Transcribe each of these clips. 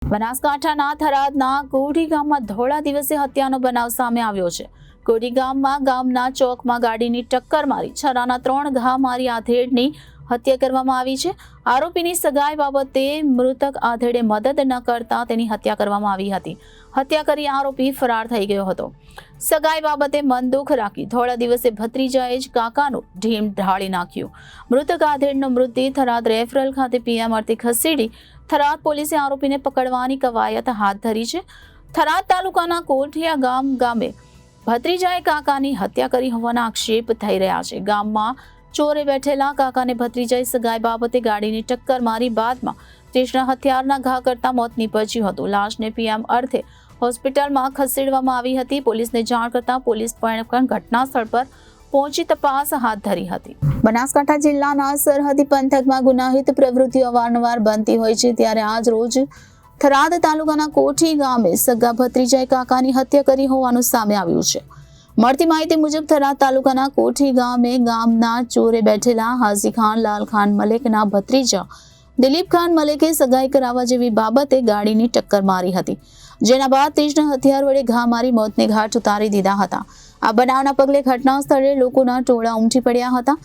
બનાસકાંઠાના થરાદના કોઢી ગામમાં ધોળા દિવસે હત્યાનો બનાવ સામે આવ્યો છે। કોઢી ગામના ચોકમાં ગાડીની ટક્કર મારી છરાના 3 ઘા મારી આધેડની હત્યા કરવામાં આવી છે। આરોપીની સગાઈ બાબતે મૃતક આધેડે મદદ ન કરતા તેની હત્યા કરવામાં આવી હતી। હત્યા કરી આરોપી ફરાર થઈ ગયો હતો। સગાઈ બાબતે મન દુઃખ રાખી ધોળા દિવસે ભત્રીજાએ જ કાકાનું ઢીમ ઢાળી નાખ્યું। મૃતક આધેડનો મૃતદેહ થરાદ રેફરલ ખાતે પીએમ અર્થે ખસેડી થરાદ પોલીસે આરોપીને પકડવાની કવાયત હાથ ધરી છે। થરાદ તાલુકાના કોઠિયા ગામે ભત્રીજાએ કાકાની હત્યા કરી હોવાના આક્ષેપ થઈ રહ્યા છે। ગામમાં ચોરે બેઠેલા કાકાને ભત્રીજાએ સગાઈ બાબતે ગાડીની ટક્કર મારી બાદમાં તીક્ષ્ણ હથિયારના ઘા કરતા મોત નીપજ્યું હતું। લાશને પીએમ અર્થે હોસ્પિટલમાં ખસેડવામાં આવી હતી। પોલીસને જાણ કરતા પોલીસ પણ ઘટના સ્થળ પર પહોંચી તપાસ હાથ ધરી હતી। બનાસકાંઠા જિલ્લાના સરહદી પંથકમાં ગુનાહિત પ્રવૃત્તિઓ અવારનવાર બનતી હોય છે, ત્યારે આજ રોજ થરાદ તાલુકાના કોઠી ગામે સગા ભત્રીજાએ કાકાની હત્યા કરી હોવાનું સામે આવ્યું છે। મળતી માહિતી મુજબ થરાદ તાલુકાના કોઠી ગામના ચોરે બેઠેલા હાજી ખાન લાલ ખાન મલેકના ભત્રીજા દિલીપ ખાન મલેકે સગાઈ કરાવવા જેવી બાબતે ગાડીની ટક્કર મારી હતી, જેના બાદ તીક્ષ્ણ હથિયાર વડે ઘા મારી મોતને ઘાટ ઉતારી દીધા હતા। આ બનાવના પગલે ઘટના સ્થળે લોકોના ટોળા ઉમટી પડ્યા હતા।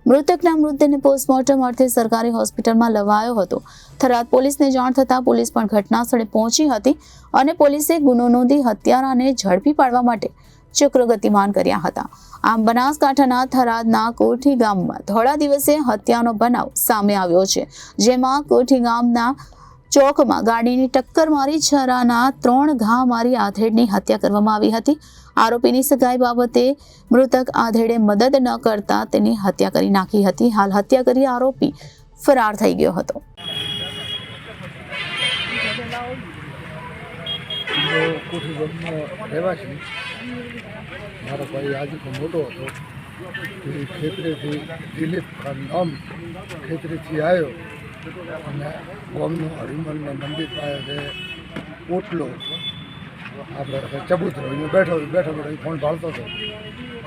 મૃતકના મૃતદેહને પોસ્ટમોર્ટમ અર્થે સરકારી હોસ્પિટલમાં લવાયો હતો। થરાદ પોલીસને જાણ થતાં પોલીસ પણ ઘટના સ્થળે પહોંચી હતી અને પોલીસે ગુનો નોંધી હત્યારાને ઝડપી પાડવા માટે ચક્ર ગતિમાન કર્યા હતા। આમ બનાસકાંઠાના થરાદના કોઠી ગામમાં ધોળા દિવસે હત્યાનો બનાવ સામે આવ્યો છે, જેમાં કોઠી ગામના ચોકમાં ગાડીની ટક્કર મારી છરાના 3 ઘા મારી આધેડની હત્યા કરવામાં આવી હતી। આરોપીની સગાઈ બાબતે મૃતક આધેડે મદદ ન કરતા તેની હત્યા કરી નાખી હતી। હાલ હત્યા કરી આરોપી ફરાર થઈ ગયો હતો। કોઠી ગામનો રહેવાસી મારો ભાઈ આજે મોટો હતો, એ ખેતરેથી દિલીપ ખાન નામ ખેતરેથી આવ્યો અને ગામનું હરિમલના મંદિર પાસે ઓટલો આપણે ચબૂતરો એને બેઠો ફોન ભાળતો હતો।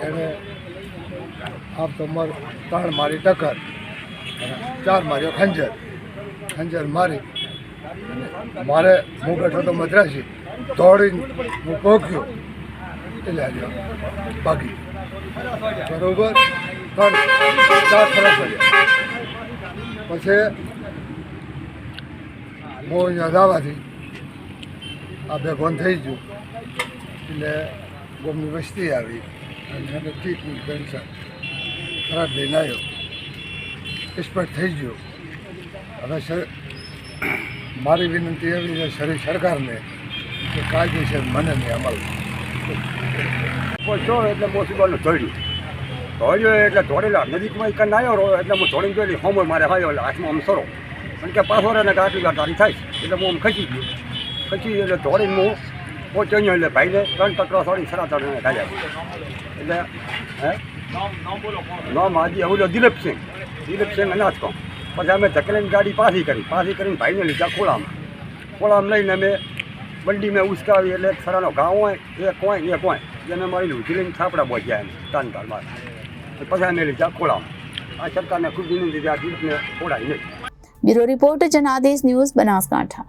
એણે આમ તો ત્રણ મારી ટક્કર અને 4 માર્યો ખંજર મારી મારે હું બેઠો તો મદ્રાસી દોડીને હું પહોંચ્યો એટલે આવ્યો ભાગી બરોબર 4 ખરાબ પડ્યા। પછી હું અહીંયા જવાથી આ ભેગોન થઈ ગયું એટલે ગામની વસ્તી આવી અને એને ટ્રીટમેન્ટ પેન્શન ખરાબ લઈને આવ્યો, એક્સપર્ટ થઈ ગયો। હવે મારી વિનંતી એવી છે સરકારને કે કાયદેસર મને નહીં અમલ છો એટલે મોસીબાનું ધોળ્યું એટલે ધોળેલા નજીકમાં એક આવ્યો એટલે હું ધોળીને જોઈ હોમર મારે આવ્યો એટલે હાથમાં આમ સરો કારણ કે પાછો રહે ને આટલી ગાડી થાય એટલે હું આમ ખસી એટલે ધોળીને હું પહોંચ્યો એટલે ભાઈને 3 ટકરા સોડી સરાતરને કાઢ્યા એટલે નામ હાજી ઓલો દિલીપસિંહ અનાજકો। પછી અમે ધકેલીને ગાડી પાછી કરીને ભાઈને લીધા ખોળામાં લઈને અમે બંડીમાં ઉસકાવી એટલે એક સરાનો ઘા હોય એક હોય જેને મારી ઉજળીને થાપડા બોચ્યા એને તાનતાલમાં પછી અમે લીધા ખોળામાં। આ સરકારને ખૂબ વિનંતી છે આ દીપને ખોડાય નહીં। Bureau report Janadesh news Banaskantha.